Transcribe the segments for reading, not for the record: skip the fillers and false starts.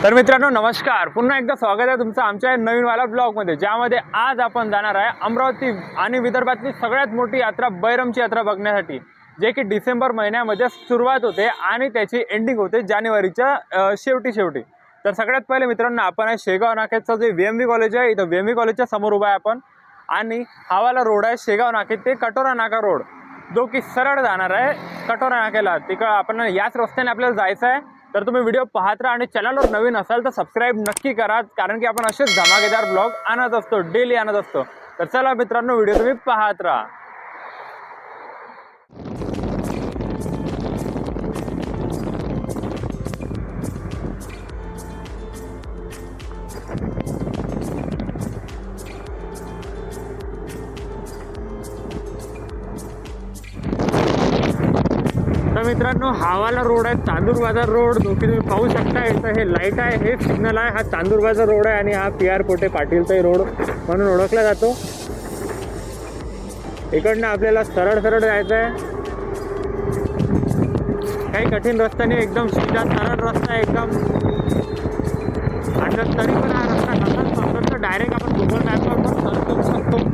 तर मित्रांनो नमस्कार, पुन्हा एकदा स्वागत आहे तुमचं आमच्या नवीन वाला ब्लॉगमध्ये, ज्यामध्ये आज आपण जाणार आहे अमरावती आणि विदर्भातली सगळ्यात मोठी यात्रा बैरमची यात्रा बघण्यासाठी, जे की डिसेंबर महिन्यामध्ये सुरुवात होते आणि त्याची एंडिंग होते जानेवारीच्या शेवटी. तर सगळ्यात पहिले मित्रांनो आपण आहे शेगाव नाक्याचं जे VMV कॉलेज आहे, इथं VMV कॉलेजच्या समोर उभा आहे आपण. आणि हा वाला रोड आहे शेगाव नाके ते कटोरा नाका रोड, जो की सरळ जाणार आहे कटोरा नाक्याला. तिकडं आपण याच रस्त्याने आपल्याला जायचं आहे. तर तुम्ही व्हिडिओ पाहत राहा आणि चॅनलवर नवीन असाल तर सबस्क्राईब नक्की करा, कारण की आपण असेच धमाकेदार ब्लॉग आणत असतो, डेली आणत असतो. तर चला मित्रांनो, व्हिडिओ तुम्ही पाहत राहा. तर मित्रांनो हा वाला रोड आहे चांदूर बाजार रोड, जो की तुम्ही पाहू शकता. इथं हे लाईट आहे, हे सिग्नल आहे. हा चांदूर बाजार रोड आहे आणि हा PR पोटे पाटीलचा रोड म्हणून ओळखला जातो. इकडनं आपल्याला सरळ जायचं आहे, काही कठीण रस्ता नाही, एकदम सीधा सरळ रस्ता आहे एकदम. आणि तरी पण हा रस्ता नसेल समजत तर डायरेक्ट आपण गुगल मॅपवर पण सर्च करू शकतो.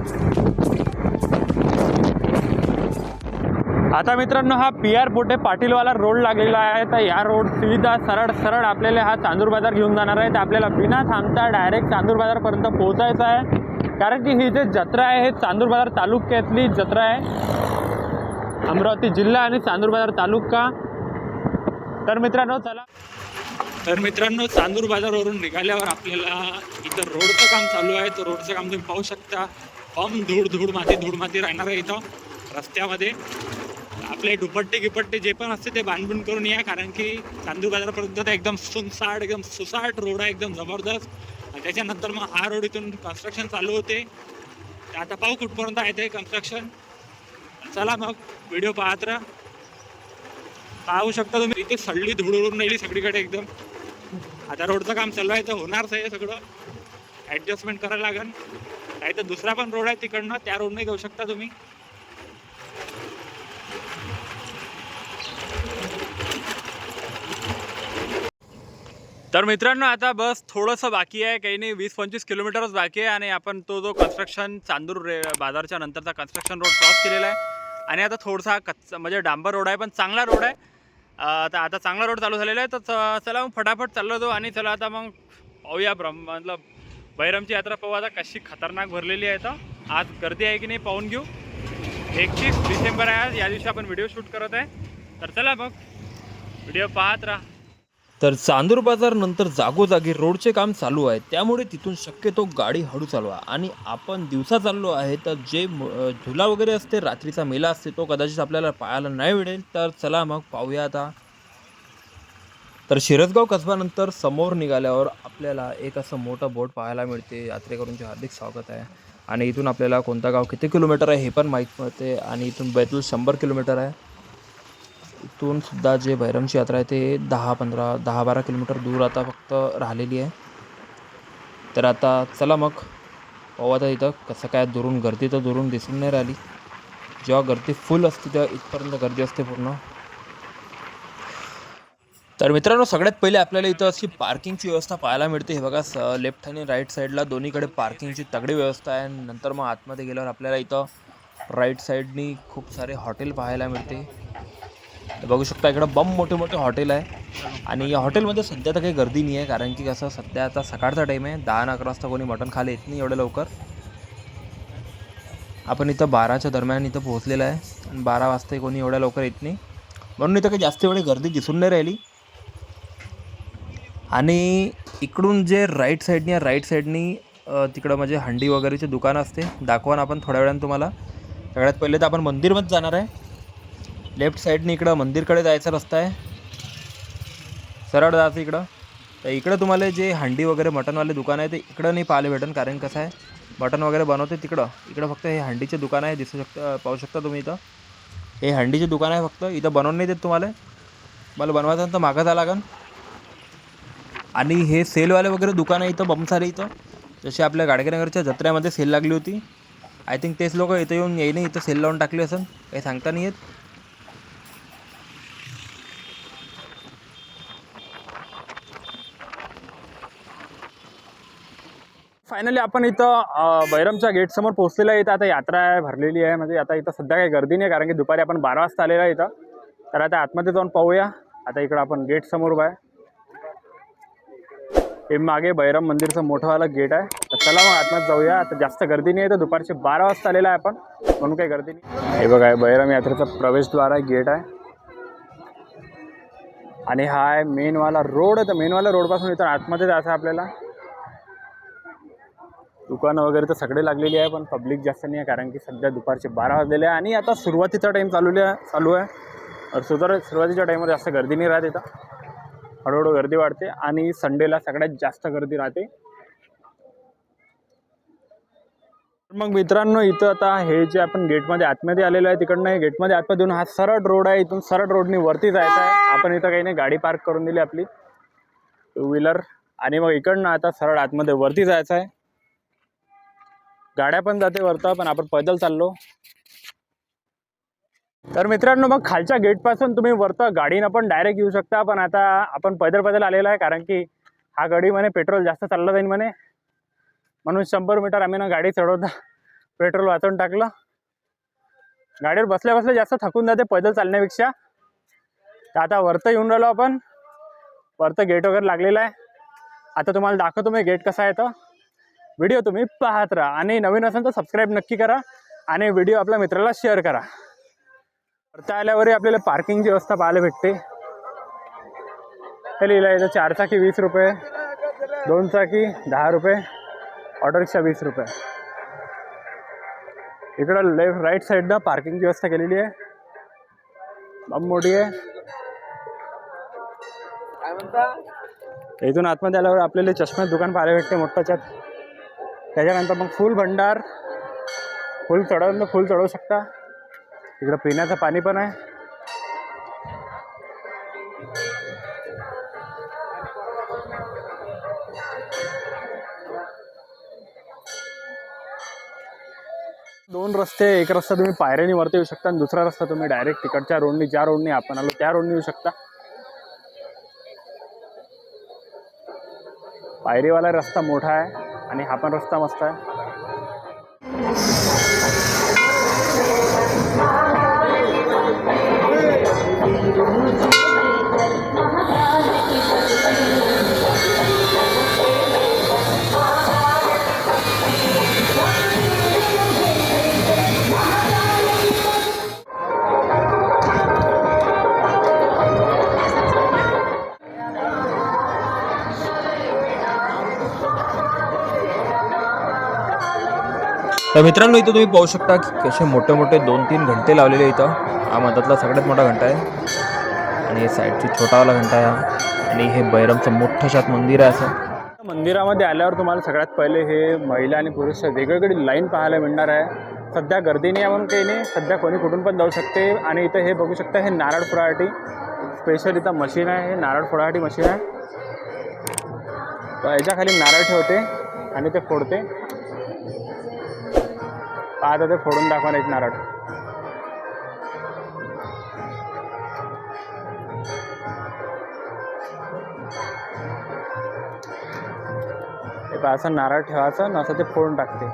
आता मित्रांनो हा PR पोटे पाटीलवाला रोड लागलेला आहे. तर या रोड सीधा सरळ आपल्याला हा चांदूर बाजार घेऊन जाणार आहे. तर आपल्याला बिना थांबता डायरेक्ट चांदूर बाजारपर्यंत पोहोचायचं आहे, कारण की ही जे जत्रा आहे हे चांदूर बाजार तालुक्यातली जत्रा आहे, अमरावती जिल्हा आणि चांदूर बाजार तालुका. तर मित्रांनो चला. तर मित्रांनो चांदूर बाजारवरून निघाल्यावर आपल्याला इथं रोडचं काम चालू आहे. तर रोडचं काम तुम्ही पाहू शकता. धूळ माती राहणार आहे इथं रस्त्यामध्ये. आपले दुपट्टे जे पण असते ते बांधून करून या, कारण की चांदूर बाजारापर्यंत एकदम सुनसाट, एकदम सुसाट रोड आहे, एकदम जबरदस्त. आणि त्याच्यानंतर मग हा रोड इथून कन्स्ट्रक्शन चालू होते. तर आता पाहू कुठपर्यंत आहे ते कन्स्ट्रक्शन. चला मग व्हिडिओ पाहत राहा. पाहू शकता तुम्ही इथे सडली धूळ उडून राहिली सगळीकडे एकदम. आता रोडचं काम चालू आहे तर होणारच आहे, सगळं ॲडजस्टमेंट करायला लागेल. काही तर दुसरा पण रोड आहे तिकडनं, त्या रोडने घेऊ शकता तुम्ही. तर मित्रांनो आता बस थोडंसं बाकी आहे, काही नाही, 20-25 किलोमीटरच बाकी आहे. आणि आपण तो जो कन्स्ट्रक्शन चांदूर बाजारच्या नंतरचा कन्स्ट्रक्शन रोड क्रॉस केलेला आहे. आणि आता थोडासा कच्चा म्हणजे डांबर रोड आहे, पण चांगला रोड आहे. आता चांगला रोड चालू झालेला आहे. तर चला मग फटाफट चाललो तो. आणि चला आता मग पाहूया मतलब बैरमची यात्रा पाहू आता कशी खतरनाक भरलेली आहे. तर आज गर्दी आहे की नाही पाहून घेऊ. 31 डिसेंबर आहे आज, या दिवशी आपण व्हिडिओ शूट करत आहे. तर चला मग व्हिडिओ पाहत राहा. तर चांदूर बाजार नंतर जागोजागी रोडचे काम चालू आहे, त्यामुळे तिथून शक्यतो गाडी हळू चालवा. आणि आपण दिवसा चाललो आहे तर जे झुला वगैरे असते, रात्रीचा मेला असते, तो कदाचित आपल्याला पाहायला नाही मिळेल. तर चला मग पाहूया आता. तर शिरसगाव कसबानंतर समोर निघाल्यावर आपल्याला एक असं मोठं बोर्ड पाहायला मिळते, यात्रेकरूंचे हार्दिक स्वागत आहे. आणि इथून आपल्याला कोणता गाव किती किलोमीटर आहे हे पण माहीत पडते. आणि इथून बैतूल 100 किलोमीटर आहे. इथून सुद्धा जे बैरमची यात्रा आहे ते 10-12 किलोमीटर दूर आता फक्त राहिलेली आहे. तर आता चला मग पाहू आता इथं कसं काय. दुरून गर्दी तर दुरून दिसून नाही राहिली. जेव्हा गर्दी फुल असते तेव्हा इथपर्यंत गर्दी असते पूर्ण. तर मित्रांनो सगळ्यात पहिले आपल्याला इथं अशी पार्किंगची व्यवस्था पाहायला मिळते. हे बघा, लेफ्ट आणि राईट साईडला दोन्हीकडे पार्किंगची तगडी व्यवस्था आहे. नंतर मग आतमध्ये गेल्यावर आपल्याला इथं राईट साईडनी खूप सारे हॉटेल पाहायला मिळते. बघू शकता इकडं मोठे हॉटेल आहे. आणि या हॉटेलमध्ये सध्या तर काही गर्दी नाही आहे, कारण की कसं सध्या आता सकाळचा टाईम आहे. 10-11 वाजता कोणी मटण खायला येत नाही एवढं लवकर. आपण इथं 12च्या दरम्यान इथं पोहोचलेलं आहे. आणि 12 वाजता कोणी एवढ्या लवकर येत नाही, म्हणून इथं काही जास्त एवढी गर्दी दिसून नाही राहिली. आणि इकडून जे राईट साईडनी तिकडं म्हणजे हंडी वगैरेचे दुकानं असते, दाखवा आपण थोड्या वेळानं तुम्हाला. सगळ्यात पहिले तर आपण मंदिरमध्ये जाणार आहे. लेफ्ट साईडने इकडं मंदिरकडे जायचा रस्ता आहे, सरळ जायचं इकडं. तर इकडं तुम्हाला जे हंडी वगैरे मटनवाले दुकान आहे ते इकडं नाही पाहायला भेटेल, कारण कसं आहे मटन वगैरे बनवते इकडं फक्त हे हंडीचे दुकान आहे. पाहू शकता तुम्ही इथं हे हंडीचे दुकान आहे फक्त. इथं बनवून नाही देत तुम्हाला बनवायचं तर मागं जावं लागेल. आणि हे सेलवाले वगैरे दुकान आहे इथं बमसारे. इथं जसे आपल्या गाडगेनगरच्या जत्रेमध्ये सेल लागली होती, आय थिंक तेच लोक इथं येईन इथं सेल लावून टाकले असेल, काही सांगता नाही येत. फायनली आपण इथं बैरमच्या गेटसमोर पोहोचलेलं आहे. इथं आता यात्रा आहे, भरलेली आहे. म्हणजे आता इथं सध्या काही गर्दी नाही, कारण की दुपारी आपण 12 वाजता आलेलं आहे इथं. तर आता आतमध्ये जाऊन पाहूया. आता इकडं आपण गेट समोर उभा आहे. हे मागे बैरम मंदिरचं मोठंवालं गेट आहे. तर चला मग आतमध्ये जाऊया. आता जास्त गर्दी नाही आहे, तर दुपारचे 12 वाजता आलेला आहे आपण, म्हणून काही गर्दी नाही. हे बघा, बैरम यात्रेचा प्रवेशद्वार आहे, गेट आहे. आणि हा आहे मेनवाला रोड. तर मेनवाला रोडपासून इथं आतमध्ये जायचं आहे आपल्याला. दुकानं वगैरे तर सगळे लागलेली आहे, पण पब्लिक जास्त नाही आहे, कारण की सध्या दुपारचे 12 वाजलेले आहे. आणि आता सुरुवातीचा टाईम चालू आहे. सुरुवातीच्या टाईमवर जास्त गर्दी नाही राहत इथं. हळूहळू गर्दी वाढते आणि संडेला सगळ्यात जास्त गर्दी राहते. मग मित्रांनो, इथं आता हे जे आपण गेटमध्ये आतमध्ये आलेलो आहे, तिकडनं हे गेटमध्ये आतमध्ये येऊन हा सरळ रोड आहे. इथून सरळ रोडनी वरती जायचं आहे. आपण इथं काही नाही, गाडी पार्क करून दिली आपली, 2 व्हीलर. आणि मग इकडनं आता सरळ आतमध्ये वरती जायचं आहे. गाड्या पण जाते वरतं, पण आपण पैदल चाललो. तर मित्रांनो, मग खालच्या गेटपासून तुम्ही वरतं गाडीनं पण डायरेक्ट येऊ शकता. पण आता आपण पैदल आलेलो आहे, कारण की हा गाडी म्हणे पेट्रोल जास्त चाललं जाईल म्हणे, म्हणून 100 मीटर आम्ही ना गाडी चढवता पेट्रोल वाचवून टाकलं. गाडीवर बसल्या बसल्या जास्त थकून जाते पैदल चालण्यापेक्षा. तर आता वरतं येऊन राहिलो आपण. वरतं गेट वगैरे लागलेलं आहे. आता तुम्हाला दाखवतो मी गेट कसा आहे. तर व्हिडिओ तुम्ही पाहत राहा, आणि नवीन असेल तर सबस्क्राईब नक्की करा, आणि व्हिडिओ आपल्या मित्राला शेअर करा. वरती आल्यावरही आपल्याला पार्किंगची व्यवस्था पाहायला भेटते. हे लिहिलं आहे, 4 चाकी 20 रुपये, 2 चाकी 10 रुपये, ऑटो रिक्षा 20 रुपये. इकडं राईट साईडनं पार्किंगची व्यवस्था केलेली आहे, खूप मोठी आहे. इथून आतमध्ये आल्यावर आपल्याला चष्म्याचं दुकान पाहायला भेटते मोठंच्यात. त्याच्यानंतर मग फुल भंडार, फुल चढवू शकता. इकडं पिण्याचं पाणी पण आहे. दोन रस्ते, एक रस्ता तुम्ही पायऱ्यानी वरती येऊ शकता, आणि दुसरा रस्ता तुम्ही डायरेक्ट तिकडच्या रोडनी, ज्या रोडनी आपण आलो त्या रोडनी येऊ शकता. पायरीवाला रस्ता मोठा आहे, आणि हा पण रस्ता मस्त आहे. तर मित्रांनो, इथं तुम्ही पाहू शकता की कसे मोठे मोठे 2-3 घंटे लावलेले इथं. हा मधातला सगळ्यात मोठा घंटा आहे, आणि साईडची छोटावाला घंटा आहे, आणि हे बैरमचं मोठं मंदिर आहे. असं मंदिरामध्ये आल्यावर तुम्हाला सगळ्यात पहिले हे महिला आणि पुरुष वेगवेगळी लाईन पाहायला मिळणार आहे. सध्या गर्दी नाही आहे म्हणून काही नाही, सध्या कोणी कुठून पण जाऊ शकते. आणि इथं हे बघू शकता, हे नारळ फोडासाठी स्पेशल इथं मशीन आहे. हे नारळ फोडासाठी मशीन आहे. याच्या खाली नारळ ठेवते आणि ते फोडते. आता ते फोडून दाखवा एक नारळ. असं नारळ ठेवायचं, नसं ते फोडून टाकते.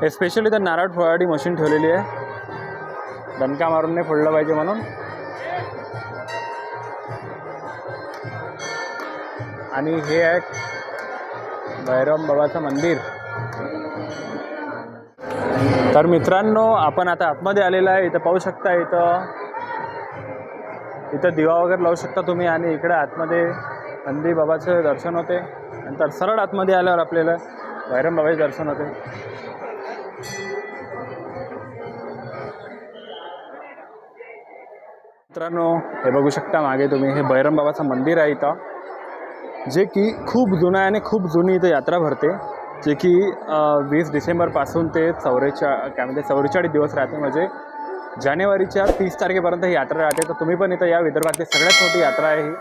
हे स्पेशली तर नारळ फोडासाठी मशीन ठेवलेली आहे, दणका मारून नाही फोडलं पाहिजे म्हणून. आणि हे आहे बैरम बाबाचं मंदिर. तर मित्रांनो, आपण आता आतमध्ये आलेलं आहे. इथं पाहू शकता, इथं दिवा वगैरे लावू शकता तुम्ही. आणि इकडे आतमध्ये नंदी बाबाचं दर्शन होते. नंतर सरळ आतमध्ये आल्यावर आपल्याला बैरम बाबाचे दर्शन होते. मित्रांनो, हे बघू शकता मागे तुम्ही, हे बैरम बाबाचं मंदिर आहे इथं, जे की खूप जुनं आहे. आणि खूप जुनी इथं यात्रा भरते, जे की 20 डिसेंबरपासून ते 44 दिवस राहते. म्हणजे जानेवारीच्या 30 तारखेपर्यंत ही यात्रा राहते. तर तुम्ही पण इथं या, विदर्भातली सगळ्यात मोठी यात्रा आहे ही.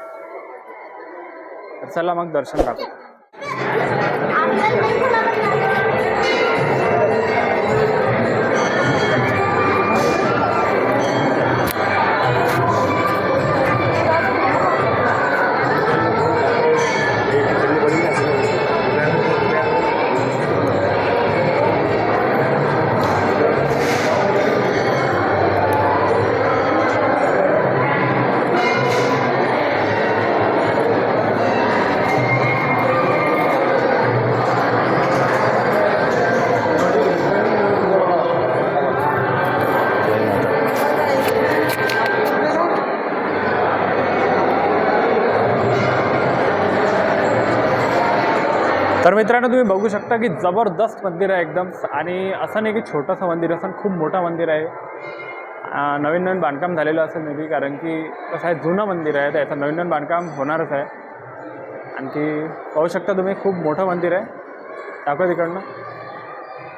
तर चला मग दर्शन टाकू. तर मित्रांनो तुम्ही बघू शकता की जबरदस्त मंदिर आहे एकदम आणि असं नाही की छोटंसं मंदिर असं खूप मोठं मंदिर आहे. नवीन नवीन बांधकाम झालेलं असेल मे बी कारण की कसं आहे जुनं मंदिर आहे तर याचं नवीन नवीन बांधकाम होणारच आहे. आणखी पाहू शकता तुम्ही खूप मोठं मंदिर आहे. दाखवा तिकडनं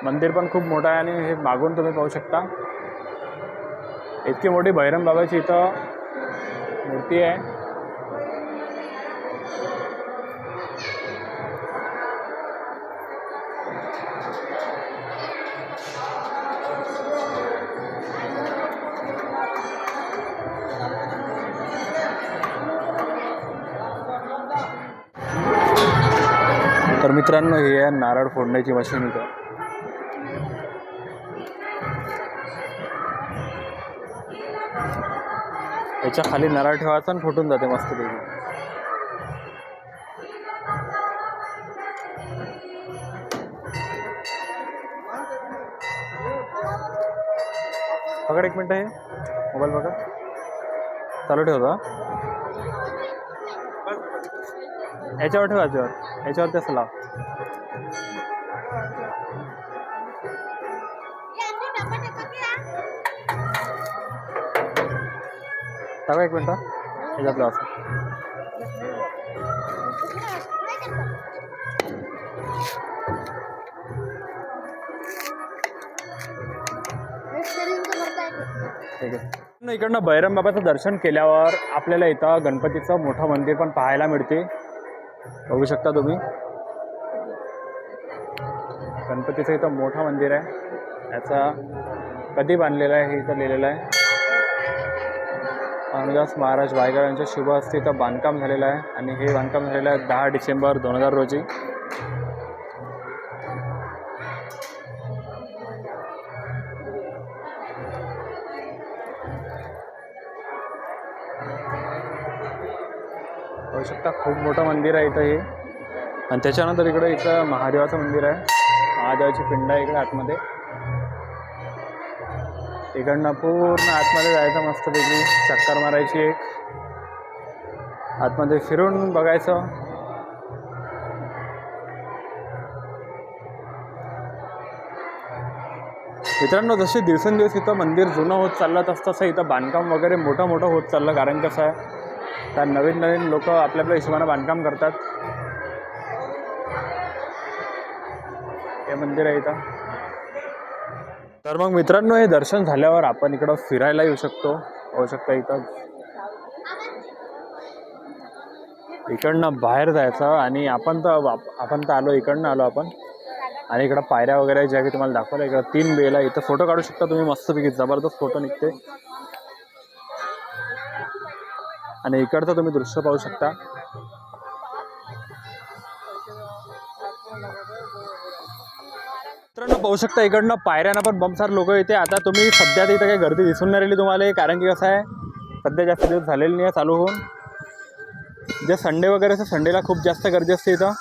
मंदिर पण खूप मोठं आहे आणि हे मागून तुम्ही पाहू शकता इतकी मोठी भैरम बाबाची इथं मूर्ती आहे. तर मित्रांनो हे आहे नारळ फोडण्याची मशीन इथं. याच्या खाली नारळ ठेवायचा आणि फुटून जाते मस्तपैकी. पकड एक मिनटं, हे मोबाईल बघा चालू ठेवता याच्यावर ठेवा, याच्यावर तसं लाव. टाका एक मिनटं याच्यात लाव. ठीक आहे. इकडनं भैरम बाबाचं दर्शन केल्यावर आपल्याला इथं गणपतीचं मोठं मंदिर पण पाहायला मिळते. बघू शकता तुम्ही गणपतीचं इथं मोठं मंदिर आहे. याचा कधी बांधलेला आहे हे इथं लिहिलेलं आहे. अनुदास महाराज वायगाव यांच्या शुभ हस्ते इथं बांधकाम झालेलं आहे आणि हे बांधकाम झालेलं आहे 10 डिसेंबर 2000 रोजी. बघू शकता खूप मोठं मंदिर आहे इथं हे. आणि त्याच्यानंतर इथं महादेवाचं मंदिर आहे. महादेवाची पिंड आहे इकडे आतमध्ये. इकडनं पूर्ण आतमध्ये जायचं मस्तपैकी, चक्कर मारायची एक, आतमध्ये फिरून बघायचं. मित्रांनो जसे दिवसेंदिवस इथं मंदिर जुनं होत चाललं तसं इथं बांधकाम वगैरे मोठं होत चाललं. कारण कसं आहे तर नवीन लोक आपल्या हिशोबानं बांधकाम करतात. हे मंदिर आहे इथं. तर मग मित्रांनो हे दर्शन झाल्यावर आपण इकडं फिरायला येऊ शकतो. होऊ शकता इथं इकडनं बाहेर जायचं आणि आपण तर आलो इकडनं आलो आपण. आणि इकडं पायऱ्या वगैरे ज्या की तुम्हाला दाखवलं. इकडं 3 बेला इथं फोटो काढू शकता तुम्ही मस्तपैकी, जबरदस्त फोटो निघते. आणि इकडचं तुम्ही दृश्य पाहू शकता. मित्रांनो पाहू शकता इकडनं पायऱ्यांना पण बमसार लोक येते. आता तुम्ही सध्या इथं काही गर्दी दिसून नाही राहिली तुम्हाला, कारण की कसं आहे सध्या जास्त दिवस झालेली नाही आहे चालू होऊन. जे संडे वगैरे असं संडेला खूप जास्त गर्दी असते इथं.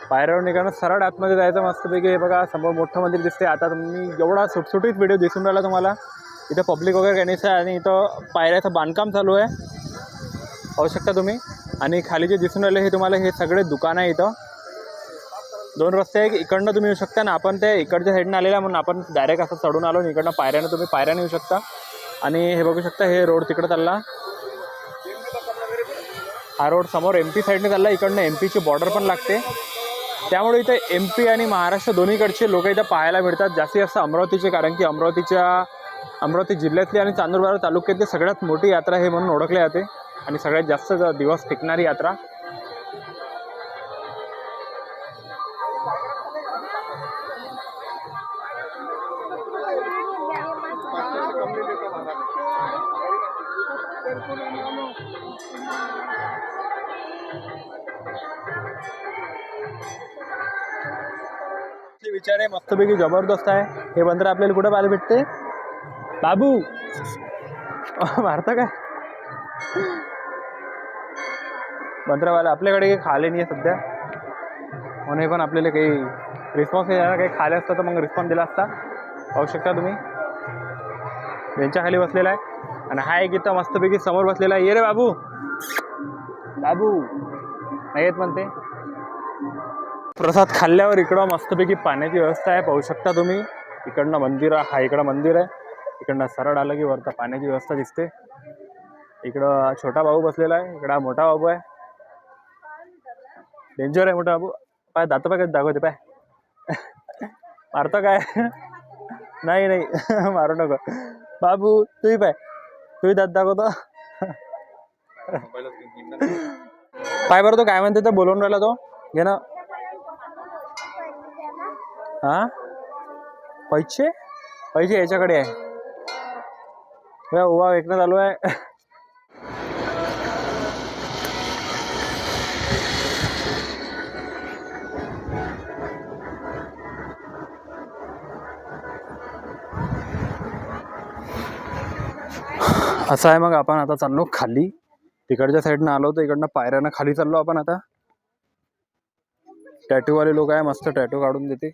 पायऱ्यावर इकडनं सरळ आतमध्ये जायचं मस्तपैकी. हे बघा समोर मोठं मंदिर दिसते. आता तुम्ही एवढा सुटसुटीत व्हिडिओ दिसून राहिला तुम्हाला. इथं पब्लिक वगैरे काही नाही आहे आणि इथं पायऱ्याचं बांधकाम चालू आहे पाहू शकता तुम्ही. आणि खाली जे दिसून राहिले हे तुम्हाला हे सगळे दुकान आहे. इथं 2 रस्ते आहे. इकडनं तुम्ही येऊ शकता ना, आपण ते इकडच्या साईडनं आलेला म्हणून आपण डायरेक्ट असं चढून आलो. आणि इकडनं पायऱ्यानं तुम्ही पायऱ्याने येऊ शकता. आणि हे बघू शकता हे रोड तिकडं चालला. हा रोड समोर MP साईडने चालला. इकडनं MPची बॉर्डर पण लागते. त्यामुळे इथे MP आणि महाराष्ट्र दोन्हीकडचे लोक इथं पाहायला मिळतात. जास्तीत जास्त अमरावतीचे, कारण की अमरावती जिल्ह्यातली आणि चांदूर तालुक्यातली सगळ्यात मोठी यात्रा हे म्हणून ओळखले जाते आणि सगळ्यात जास्त दिवस टिकणारी यात्रा. विचार आहे मस्तपैकी जबरदस्त आहे. हे बंदर आपल्याला कुठं पाहायला भेटते बाबू मारता काय बंदरावाला? आपल्याकडे काही खाले नाही आहे सध्या म्हणून पण आपल्याला काही रिस्पॉन्स काही खाले असतं तर मग रिस्पॉन्स दिला असता. पाहू शकता तुम्ही बेंचा खाली बसलेला आहे आणि हा एक इथं मस्तपैकी समोर बसलेला आहे. ये रे बाबू, बाबू नाही येत म्हणते. प्रसाद खाल्ल्यावर इकडं मस्तपैकी पाण्याची व्यवस्था आहे, पाहू शकता तुम्ही. इकडनं मंदिर हा, इकडं मंदिर आहे. इकडनं सरळ आलं की वरता पाण्याची व्यवस्था दिसते. इकडं छोटा भाऊ बसलेला आहे, इकडं मोठा बाबू आहे. डेंजर आहे मोठा बाबू. पाय दात पाय दाखवते पाय. मारतो काय? नाही नाही मारू नको बाबू. तूही पाय, तूही दात दाखवतो. पाय बरं तो काय म्हणते तर बोलवून राहिला तो. घे ना. हा पैसे पैसे याच्याकडे आहे. उभा विकणं चालू आहे. असं आहे. मग आपण आता चाललो खाली. तिकडच्या साईडनं आलो होतो, इकडनं पायऱ्यानं खाली चाललो आपण आता. टॅटूवाले लोक आहे, मस्त टॅटू काढून देते.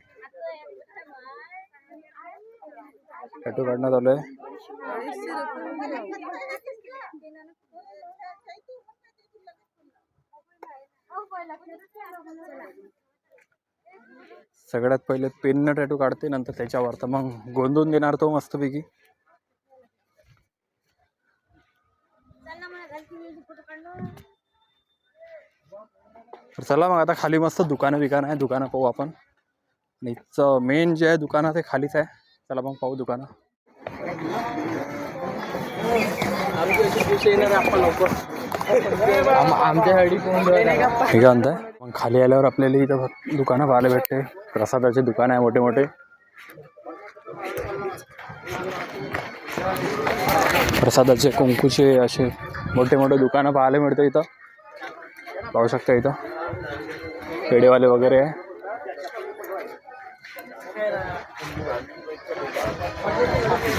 टॅटू काढण्यात आलोय. सगळ्यात पहिले पेननं टॅटू काढते, नंतर त्याच्यावर तर मग गोंदून देणार तो मस्तपैकी. तर चला मग आता खाली मस्त दुकानं आहे, दुकानं पाहू आपण. मेन जे आहे दुकानं ते खालीच आहे. चला मग पाहू दुकानं. आमच्यासाठी हे काय म्हणताय. मग खाली आल्यावर आपल्याला इथं दुकानं पाहायला भेटते. प्रसादाचे दुकान आहे मोठे मोठे. प्रसादाचे कुंकूचे असे मोठे मोठे दुकानं पाहायला मिळतं इथं. पाहू शकता इथं पेढेवाले वगैरे आहे.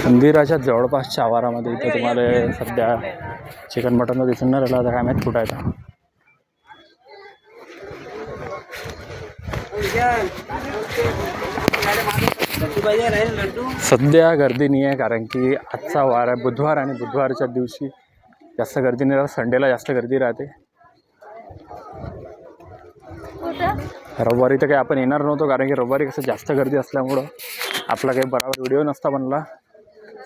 मंदिराच्या जवळपासच्या आवारामध्ये इथे तुम्हाला सध्या चिकन मटन दिसून नाही राहिलं. आता काय माहीत कुठं आहे. सध्या गर्दी नाही आहे, कारण की आजचा वार आहे बुधवार, आणि बुधवारच्या दिवशी जास्त गर्दी नाही राहत. संडेला जास्त गर्दी राहते. रविवारी तर काही आपण येणार नव्हतो, कारण की रविवारी कसं जास्त गर्दी असल्यामुळं आपला काही बरोबर व्हिडिओ नसता बनला.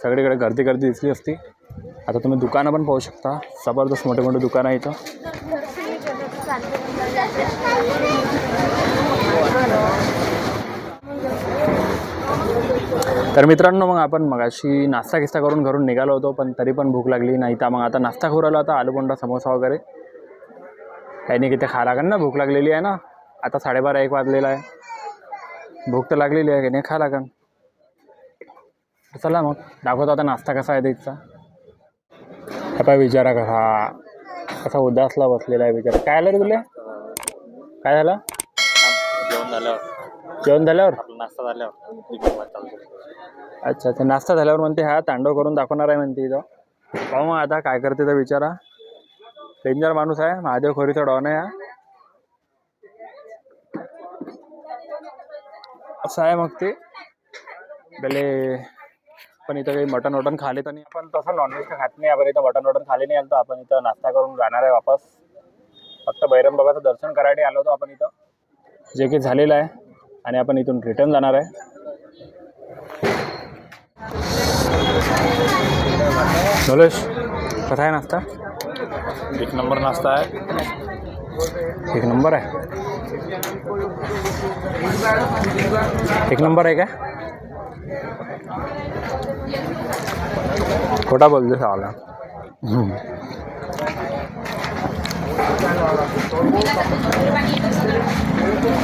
सगळीकडे गर्दी दिसली असती. आता तुम्ही दुकानं पण पाहू शकता. जबरदस्त मोठे मोठे दुकानं आहे इथं. तर मित्रांनो, मग आपण मगाशी नाश्ता किस्ता करून घरून निघालो होतो, पण तरी पण भूक लागली नाही. तर मग आता नाश्ता करू राहिलो. आता आलू बोंडा समोसा वगैरे काही नाही, किती खा लागेल ना. भूक लागलेली आहे ना. आता 12:30-1 वाजलेला आहे. भूक तर लागलेली आहे की नाही, खा लागेल. चला मग दाखवतो आता नाश्ता कसा आहे तिथचा. आता विचारा कसा उदासला बसलेला आहे विचारा. काय आलं रे तुला? काय झालं? जेवण झाल्यावर नाश्ता झाल्यावर. अच्छा अच्छा, नाश्ता झाल्यावर म्हणते हा तांडव करून दाखवणार आहे म्हणते इथं. पाहू मग आता काय करते तर विचारा. डेंजर माणूस आहे, महादेव खोरीचा डॉन आहे हा. असं आहे मग ते भले. पण इथं काही मटन वटन खाले तर नाही. आपण तसं नॉनव्हेज खात नाही. आपण इथं मटन वटन खाले नाही आलो. आपण इथं नाश्ता करून जाणार आहे वापस. फक्त बैरम बाबाचं दर्शन करायला आलो होतो आपण इथं, जे की झालेलं आहे. आणि आपण इथून रिटर्न जाणार आहे. नॉलेज कसा आहे नाश्ता? एक नंबर नाश्ता आहे. एक नंबर आहे. एक नंबर आहे का? खोटा बोलते साला.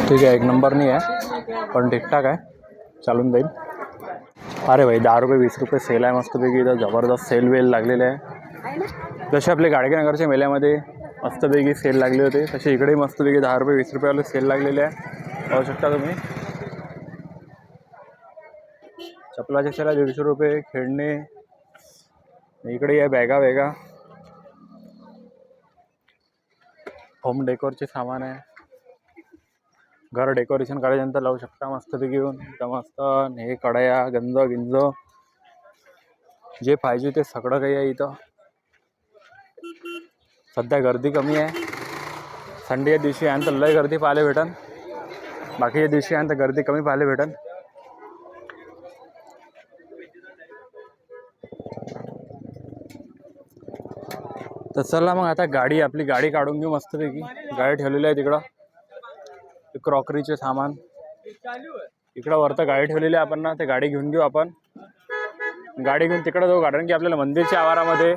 ठीक आहे, एक नंबर नाही आहे, पण ठीकठाक आहे, चालून जाईल. अरे भाई 10 रुपये 20 रुपये सेल आहे मस्तपैकी. इथं जबरदस्त सेल वेल लागलेले आहे. जसे आपले गाडगेनगरच्या मेल्यामध्ये मस्तपैकी सेल लागले होते, तसे इकडेही मस्तपैकी 10 रुपये 20 रुपयेवाले सेल लागलेले आहे. पाहू शकता तुम्ही. चपलाचे सेल आहे 150 रुपये. खेळणे इकडे आहे, बॅगा वेगा, होम डेकोरचे सामान आहे. घर डेकोरेशन करायच्यानंतर लावू शकता मस्तपैकी येऊन. तर मस्त हे कढया गंज गिंज जे पाहिजे ते सगळं काही आहे इथं. सध्या गर्दी कमी आहे. संडेच्या दिवशी यानंतर लय गर्दी पाहायला भेटन. बाकीच्या दिवशी आता गर्दी कमी पाहायला भेटेल. तर चला मग आता आपली गाडी काढून घेऊ मस्तपैकी. गाडी ठेवलेली आहे तिकडं, क्रॉकरीचे सामान इकडं वरतं गाडी ठेवलेली आहे आपण ना. ते गाडी घेऊन घेऊ आपण. गाडी घेऊन तिकडं जाऊ, कारण की आपल्याला मंदिरच्या आवारामध्ये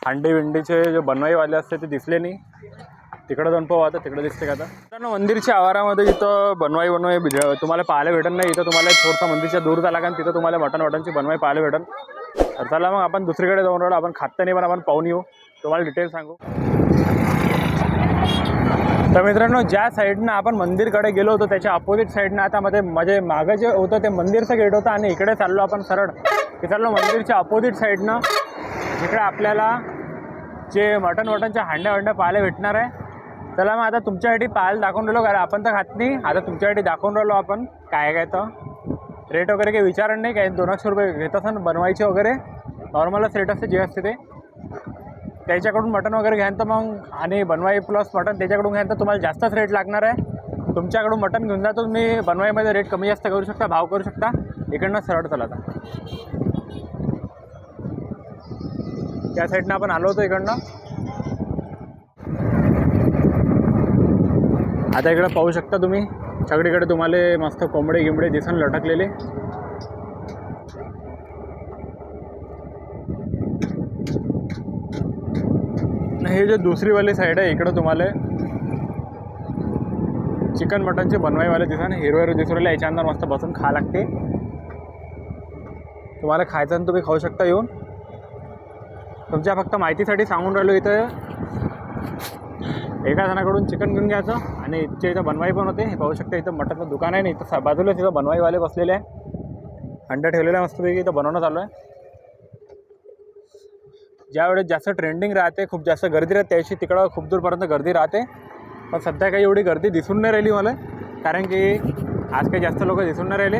हांडी विंडीचे जे बनवाईवाले असते ते दिसले नाही. तिकडं जाऊन पाहू आता तिकडं दिसते का आता. तर मंदिरच्या आवारामध्ये इथं बनवाई तुम्हाला पाहायला भेटत नाही. इथं तुम्हाला थोडंसं मंदिरच्या दूर झाला कारण तिथं तुम्हाला मटनची बनवाई पाहायला भेटेल. तर चला मग आपण दुसरीकडे जाऊन राहिलो. आपण खात नाही पण आपण पाहून येऊ, तुम्हाला डिटेल सांगू. तर मित्रांनो, ज्या साईडनं आपण मंदिरकडे गेलो होतो त्याच्या अपोजिट साईडनं आता म्हणजे मागं जे होतं ते मंदिरचं गेट होतं आणि इकडे चाललो आपण सरळ. ते चाललो मंदिरच्या अपोजिट साईडनं, जिकडे आपल्याला जे मटनच्या हांड्या पाहायला भेटणार आहे. चला मग आता तुमच्यासाठी पाहायला दाखवून राहिलो, कारण आपण तर खात नाही. आता तुमच्यासाठी दाखवून राहिलो आपण काय तर रेट वगैरे काही विचारण नाही. काही 200 रुपये घेत असं बनवायचे वगैरे, नॉर्मलच रेट असते जे असते ते. त्याच्याकडून मटन वगैरे घ्यान तर मग, आणि बनवाई प्लस मटन त्याच्याकडून घ्यान तर तुम्हाला जास्तच रेट लागणार आहे. तुमच्याकडून मटन घेऊन जातो तुम्ही, बनवाईमध्ये रेट कमी जास्त करू शकता, भाव करू शकता. इकडनं सरळ चला आता. त्या साईडनं आपण आलो होतो इकडनं. आता इकडं पाहू शकता तुम्ही, सगळीकडे तुम्हाला मस्त कोंबडे गिंबडे दिसून लटकलेले. हे जे दुसरीवाली साईड आहे इकडं तुम्हाला चिकन मटनचे बनवाईवाले दिसा ना, हिरवे दिसून राहिले. याच्या अंदर मस्त बसून खा लागते. तुम्हाला खायचं आणि तुम्ही खाऊ शकता येऊन. तुमच्या फक्त माहितीसाठी सांगून राहिलो, इथं एका जणाकडून चिकन घेऊन घ्यायचं आणि इथच्या इथं बनवाई पण होते. हे पाहू शकता, इथं मटनचं दुकान आहे ना, इथं बाजूलाच इथं बनवाईवाले बसलेले आहे. अंडा ठेवलेला आहे मस्तपैकी, इथं बनवणं चालू आहे. ज्यावेळेस जास्त ट्रेंडिंग राहते, खूप जास्त गर्दी राहते, त्याशी तिकडं खूप दूरपर्यंत गर्दी राहते. पण सध्या काही एवढी गर्दी दिसून नाही राहिली मला, कारण की आज काही जास्त लोक दिसून नाही राहिले.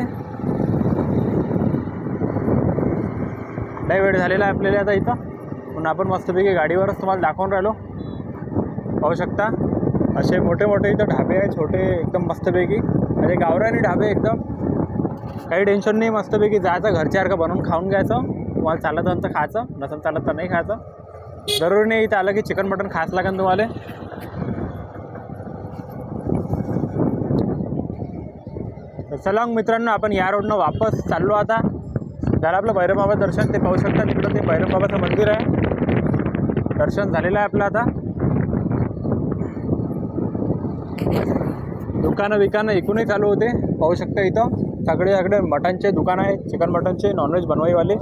लय वेळ झालेला आहे आपल्याला आता इथं. म्हणून आपण मस्तपैकी गाडीवरच तुम्हाला दाखवून राहिलो. पाहू शकता असे मोठे मोठे इथं ढाबे आहेत, छोटे एकदम मस्तपैकी. अरे गावरानी ढाबे एकदम, काही टेन्शन नाही. मस्तपैकी जायचं, घरच्यासारखं बनवून खाऊन घ्यायचं. तुम्हाला चालत तर खायचं, नसेल चालत तर नाही खायचं. जरूरी नाही इथं आलं की चिकन मटन खायच लागेल तुम्हाला. तर चला मित्रांनो, आपण या रोडनं वापस चाललो आता. झालं आपलं भैरवबाबा दर्शन, ते पाहू शकता तिकडं ते भैरवबाबाचं मंदिर आहे. दर्शन झालेलं आहे आपलं आता. दुकानं इकूनही चालू होते, पाहू शकता इथं सगळे मटनचे दुकान आहे, चिकन मटनचे, नॉनव्हेज बनवाईवाले.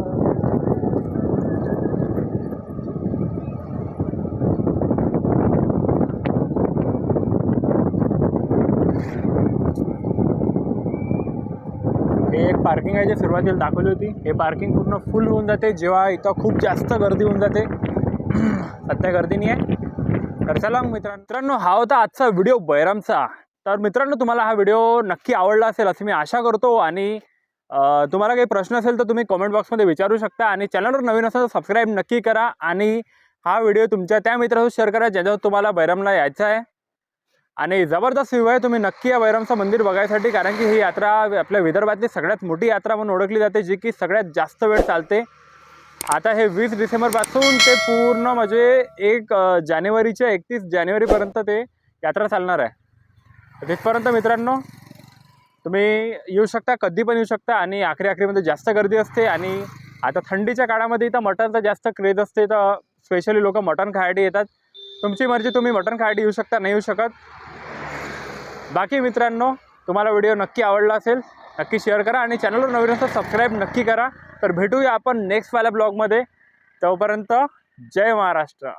हे एक पार्किंग आहे जे सुरुवातीला दाखवली होती. हे पार्किंग पूर्ण फुल होऊन जाते जेव्हा इथं खूप जास्त गर्दी होऊन जाते. सध्या गर्दी नाही आहे. तर चला मित्रांनो, हा होता आजचा व्हिडिओ बैरमचा. तर मित्रांनो, तुम्हाला हा व्हिडिओ नक्की आवडला असेल असं मी आशा करतो. आणि तुम्हाला काही प्रश्न असेल तर तुम्ही कमेंट बॉक्समध्ये विचारू शकता. आणि चॅनलवर नवीन असेल तर सबस्क्राईब नक्की करा. आणि हा व्हिडिओ तुमच्या त्या मित्रासोबत शेअर करा ज्याच्यावर तुम्हाला बैरमला यायचं आहे. आणि जबरदस्त व्ह्यू आहे, तुम्ही नक्की या बैरमचं मंदिर बघायसाठी, कारण की ही यात्रा आपल्या विदर्भातली सगळ्यात मोठी यात्रा म्हणून ओळखली जाते, जी की सगळ्यात जास्त वेळ चालते. आता हे 20 डिसेंबरपासून ते पूर्ण म्हणजे 1 जानेवारीच्या 31 जानेवारीपर्यंत ते यात्रा चालणार आहे. तिथपर्यंत मित्रांनो तुम्ही येऊ शकता, कधी पण येऊ शकता. आणि आखरीमध्ये जास्त गर्दी असते. आणि आता थंडीच्या काळामध्ये इथं मटनचं जास्त क्रेज असते, तर स्पेशली लोक मटन खायसाठी येतात. तुमची मर्जी, तुम्ही मटन खायसाठी येऊ शकता, नाही येऊ शकत. बाकी मित्रांनो, तुम्हाला व्हिडिओ नक्की आवडला असेल नक्की शेअर करा. आणि चॅनलवर नवीन असेल सबस्क्राईब नक्की करा. तर भेटूया आपण नेक्स्ट वाल्या ब्लॉगमध्ये. तोपर्यंत जय महाराष्ट्र.